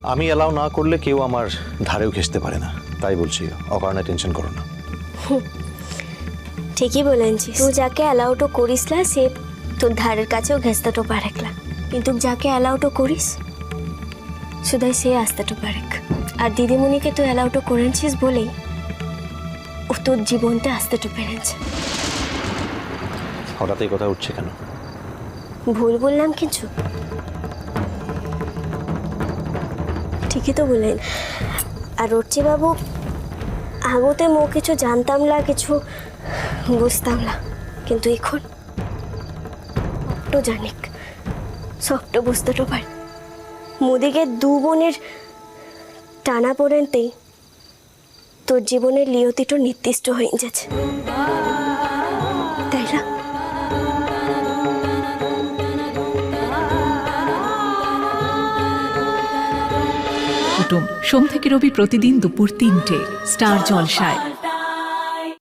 আমি অ্যালাউ না করলে কেউ আমার ধারেও ঘেঁষতে পারে না, তাই বলছি অকারণে টেনশন করো না। ঠিকই বলেছিস, তুই যাকে অ্যালাউটো করিস না সে তোর ধারের কাছেও ঘেঁচতেটো পারেকলা, কিন্তু যাকে অ্যালাউটো করিস শুধু সে আসতেটো পারেক। আর দিদিমণিকে তুই অ্যালাউটো করেছিস বলেই ও তোর জীবনটা আসতেটো পেরেছে। হঠাৎ এই কথা উঠছে কেন? ভুল বললাম কিছু? ঠিকই তো বলেন। আর রচ্চি বাবু, আগতে মো কিছু জানতাম না, কিছু বুঝতাম না, কিন্তু এখন সবটা জানিক, সবটা বুঝতেও পার। মোদিকে দু বোনের টানা পড়েনতেই তোর জীবনের লিয়তিটা নির্দিষ্ট হয়ে যাচ্ছে, তাই না? কুটুম সোম থেকে রবি প্রতিদিন দুপুর ৩টে স্টার জলসায়।